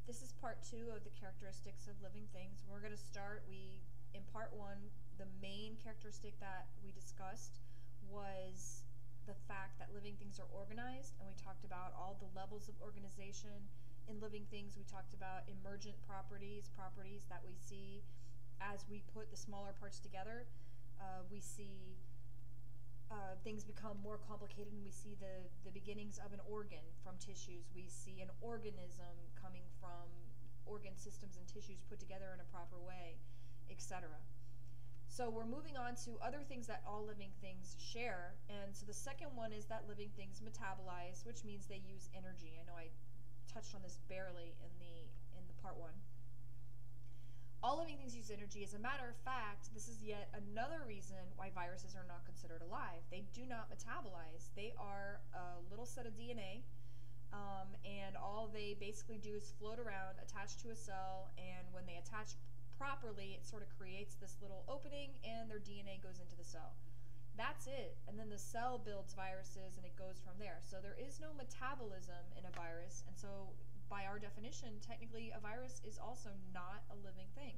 This is part 2 of the characteristics of living things. We're going to start, in part 1, the main characteristic that we discussed was the fact that living things are organized, and we talked about all the levels of organization in living things. We talked about emergent properties, properties that we see as we put the smaller parts together. We see things become more complicated, and we see the beginnings of an organ from tissues. We see an organism coming from organ systems and tissues put together in a proper way, etc. So we're moving on to other things that all living things share. And so the second one is that living things metabolize, which means they use energy. I know I touched on this barely in the part 1. All living things use energy. As a matter of fact, this is yet another reason why viruses are not considered alive. They do not metabolize. They are a little set of DNA, and all they basically do is float around, attach to a cell, and when they attach properly, it sort of creates this little opening, and their DNA goes into the cell. That's it. And then the cell builds viruses, and it goes from there. So there is no metabolism in a virus, and so by our definition, technically a virus is also not a living thing.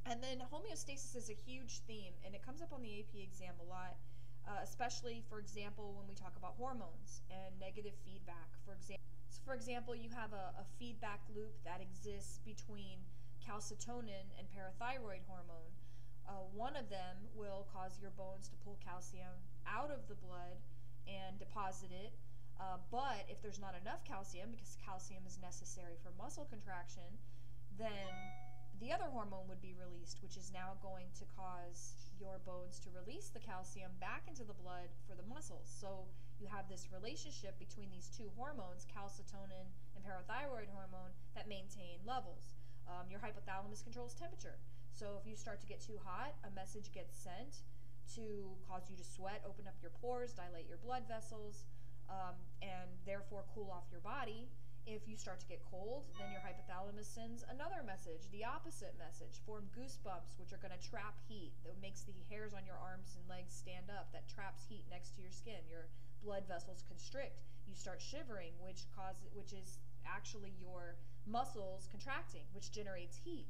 And then homeostasis is a huge theme, and it comes up on the AP exam a lot, especially, for example, when we talk about hormones and negative feedback. For example, you have a feedback loop that exists between calcitonin and parathyroid hormone. One of them will cause your bones to pull calcium out of the blood and deposit it. But if there's not enough calcium, because calcium is necessary for muscle contraction, then the other hormone would be released, which is now going to cause your bones to release the calcium back into the blood for the muscles. So you have this relationship between these two hormones, calcitonin and parathyroid hormone, that maintain levels. Your hypothalamus controls temperature. So if you start to get too hot, a message gets sent to cause you to sweat, open up your pores, dilate your blood vessels, and therefore cool off your body. If you start to get cold, then your hypothalamus sends another message, the opposite message. Form goosebumps, which are going to trap heat. That makes the hairs on your arms and legs stand up. That traps heat next to your skin. Your blood vessels constrict. You start shivering, which is actually your muscles contracting, which generates heat.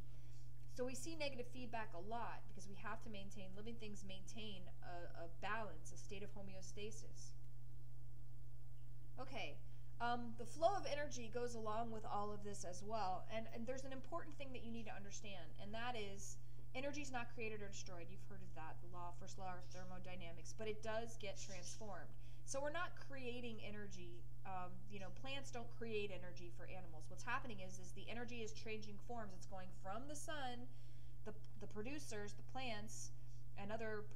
So we see negative feedback a lot because we have to maintain, living things maintain a balance, a state of homeostasis. Okay, the flow of energy goes along with all of this as well, and there's an important thing that you need to understand, and that is energy is not created or destroyed. You've heard of that, the first law of thermodynamics, but it does get transformed. So we're not creating energy. Plants don't create energy for animals. What's happening is the energy is changing forms. It's going from the sun, the producers, the plants, and other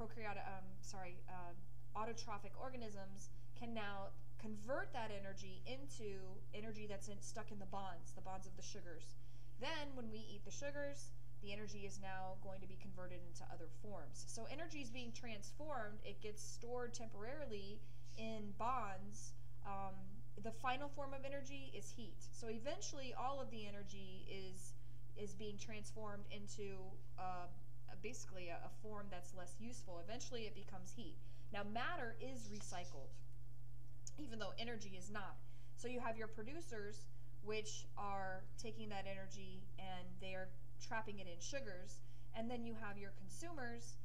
autotrophic organisms can now convert that energy into energy that's stuck in the bonds of the sugars. Then when we eat the sugars, the energy is now going to be converted into other forms. So energy is being transformed. It gets stored temporarily in bonds. The final form of energy is heat. So eventually all of the energy is being transformed into basically a form that's less useful. Eventually it becomes heat. Now matter is recycled, even though energy is not. So you have your producers, which are taking that energy and they are trapping it in sugars, and then you have your consumers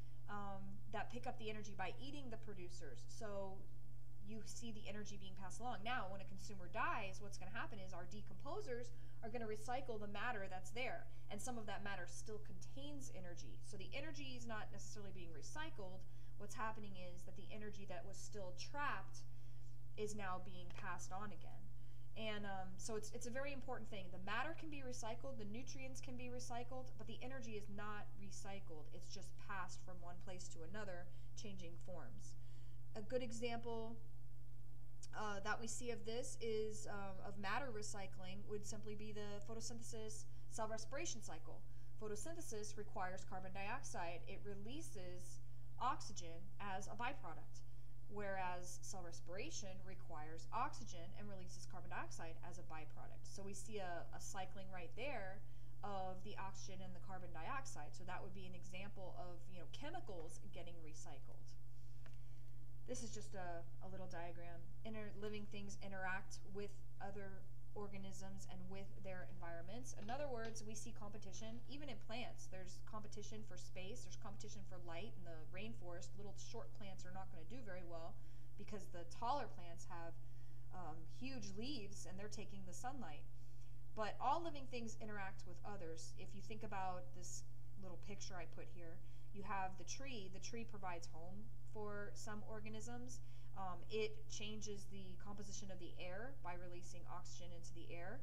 that pick up the energy by eating the producers. So you see the energy being passed along. Now, when a consumer dies, what's going to happen is our decomposers are going to recycle the matter that's there, and some of that matter still contains energy. So the energy is not necessarily being recycled. What's happening is that the energy that was still trapped is now being passed on again. And so it's a very important thing. The matter can be recycled, the nutrients can be recycled, but the energy is not recycled. It's just passed from one place to another, changing forms. A good example that we see of this is of matter recycling would simply be the photosynthesis cell respiration cycle. Photosynthesis requires carbon dioxide. It releases oxygen as a byproduct, whereas cell respiration requires oxygen and releases carbon dioxide as a byproduct. So we see a cycling right there of the oxygen and the carbon dioxide. So that would be an example of chemicals getting recycled. This is just a little diagram. Living things interact with other organisms and with their environments. In other words, we see competition even in plants. There's competition for space, there's competition for light. In the rainforest, little short plants are not going to do very well because the taller plants have huge leaves and they're taking the sunlight. But all living things interact with others. If you think about this little picture I put here, you have the tree. The tree provides home for some organisms. It changes the composition of the air by releasing oxygen into the air.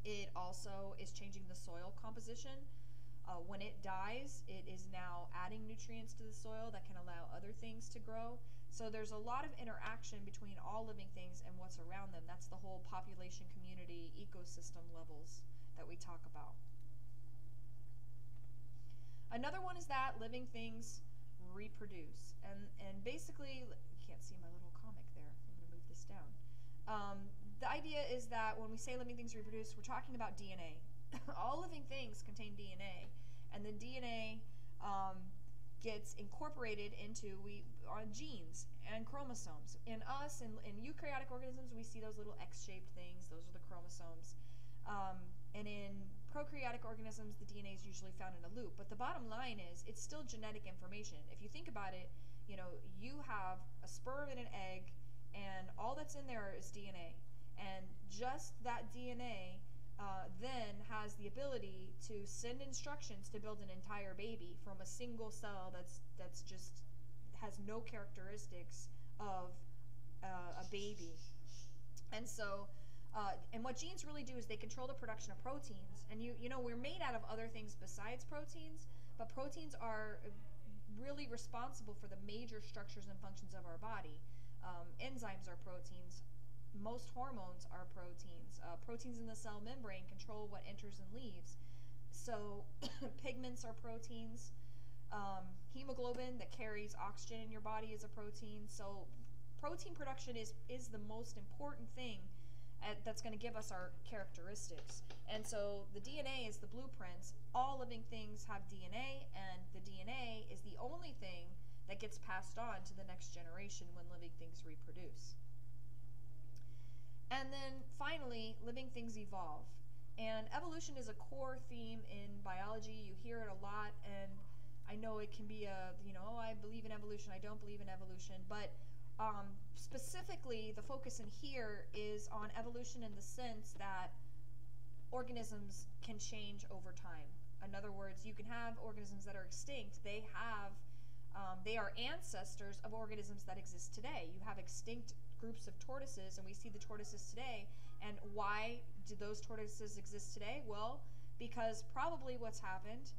It also is changing the soil composition. When it dies, it is now adding nutrients to the soil that can allow other things to grow. So there's a lot of interaction between all living things and what's around them. That's the whole population, community, ecosystem levels that we talk about. Another one is that living things reproduce. And basically, you can't see my little comic there. I'm going to move this down. The idea is that when we say living things reproduce, we're talking about DNA. All living things contain DNA, and the DNA gets incorporated into genes and chromosomes. In us, in eukaryotic organisms, we see those little X-shaped things. Those are the chromosomes. And in prokaryotic organisms, the DNA is usually found in a loop. But the bottom line is, it's still genetic information. If you think about it, you have a sperm and an egg, and all that's in there is DNA. And just that DNA then has the ability to send instructions to build an entire baby from a single cell that's just has no characteristics of a baby. And so, and what genes really do is they control the production of proteins. And we're made out of other things besides proteins, but proteins are really responsible for the major structures and functions of our body. Enzymes are proteins. Most hormones are proteins. Proteins in the cell membrane control what enters and leaves. So pigments are proteins. Hemoglobin that carries oxygen in your body is a protein. So protein production is the most important thing that's going to give us our characteristics. And so the DNA is the blueprints. All living things have DNA, and the DNA is the only thing that gets passed on to the next generation when living things reproduce. And then finally, living things evolve. And evolution is a core theme in biology. You hear it a lot, and I know it can be oh, I believe in evolution, I don't believe in evolution, but specifically the focus in here is on evolution in the sense that organisms can change over time. In other words, you can have organisms that are extinct. They are ancestors of organisms that exist today. You have extinct groups of tortoises, and we see the tortoises today. And why do those tortoises exist today? Well, because probably what's happened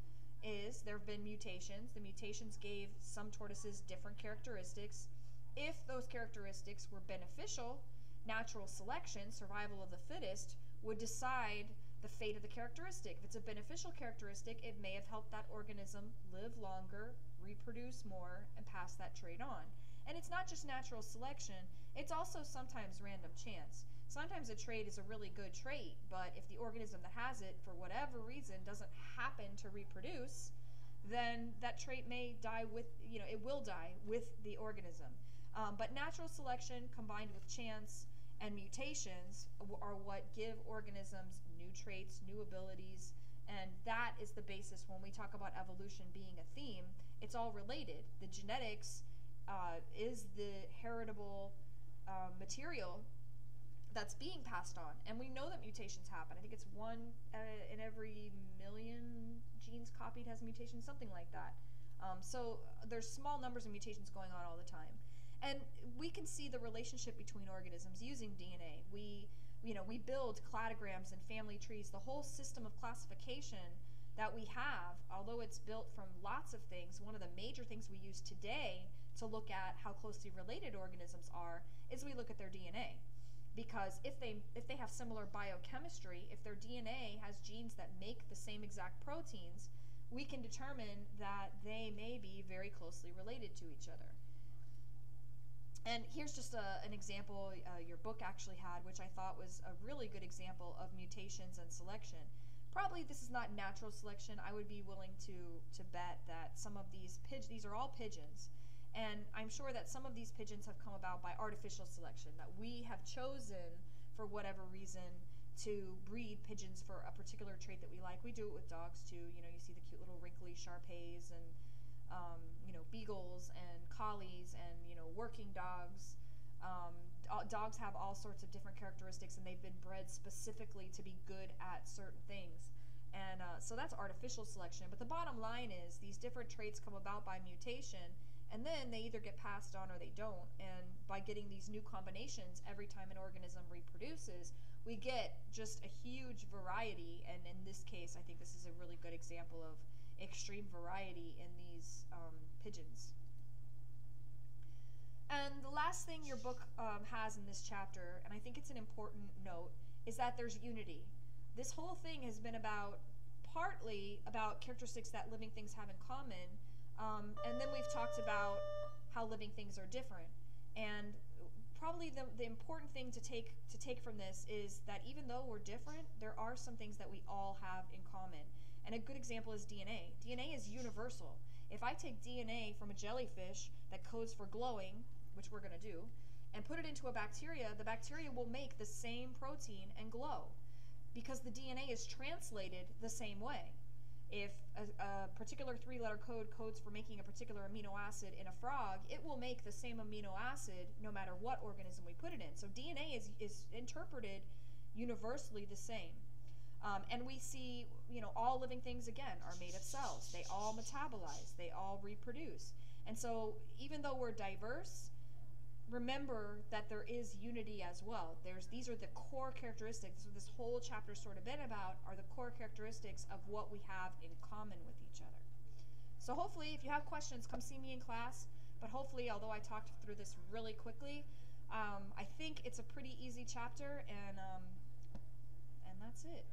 is there have been mutations. The mutations gave some tortoises different characteristics. If those characteristics were beneficial, natural selection, survival of the fittest, would decide the fate of the characteristic. If it's a beneficial characteristic, it may have helped that organism live longer, reproduce more, and pass that trait on. And it's not just natural selection, it's also sometimes random chance. Sometimes a trait is a really good trait, but if the organism that has it, for whatever reason, doesn't happen to reproduce, then that trait may die with, it will die with the organism. But natural selection combined with chance and mutations are what give organisms new traits, new abilities, and that is the basis when we talk about evolution being a theme. It's all related. The genetics is the heritable material that's being passed on, and we know that mutations happen. I think it's 1 in every million genes copied has mutations, something like that. So there's small numbers of mutations going on all the time. And we can see the relationship between organisms using DNA. We build cladograms and family trees. The whole system of classification that we have, although it's built from lots of things, one of the major things we use today to look at how closely related organisms are is we look at their DNA. Because if they have similar biochemistry, if their DNA has genes that make the same exact proteins, we can determine that they may be very closely related to each other. And here's just an example your book actually had, which I thought was a really good example of mutations and selection. Probably this is not natural selection. I would be willing to bet that some of these are all pigeons. And I'm sure that some of these pigeons have come about by artificial selection, that we have chosen for whatever reason, to breed pigeons for a particular trait that we like. We do it with dogs too. You know, you see the cute little wrinkly Shar-Peis and beagles and collies and working dogs. Dogs have all sorts of different characteristics, and they've been bred specifically to be good at certain things. And so that's artificial selection. But the bottom line is these different traits come about by mutation, and then they either get passed on or they don't. And by getting these new combinations every time an organism reproduces, we get just a huge variety. And in this case, I think this is a really good example of extreme variety in these pigeons. And the last thing your book has in this chapter, and I think it's an important note, is that there's unity. This whole thing has been partly about characteristics that living things have in common, and then we've talked about how living things are different. And probably the important thing to take from this is that even though we're different, there are some things that we all have in common. And a good example is DNA. DNA is universal. If I take DNA from a jellyfish that codes for glowing, which we're going to do, and put it into a bacteria, the bacteria will make the same protein and glow because the DNA is translated the same way. If a particular 3-letter code codes for making a particular amino acid in a frog, it will make the same amino acid no matter what organism we put it in. So DNA is interpreted universally the same. And we see, all living things, again, are made of cells. They all metabolize. They all reproduce. And so even though we're diverse, remember that there is unity as well. These are the core characteristics. This whole chapter sort of been about are the core characteristics of what we have in common with each other. So hopefully, if you have questions, come see me in class. But hopefully, although I talked through this really quickly, I think it's a pretty easy chapter, and that's it.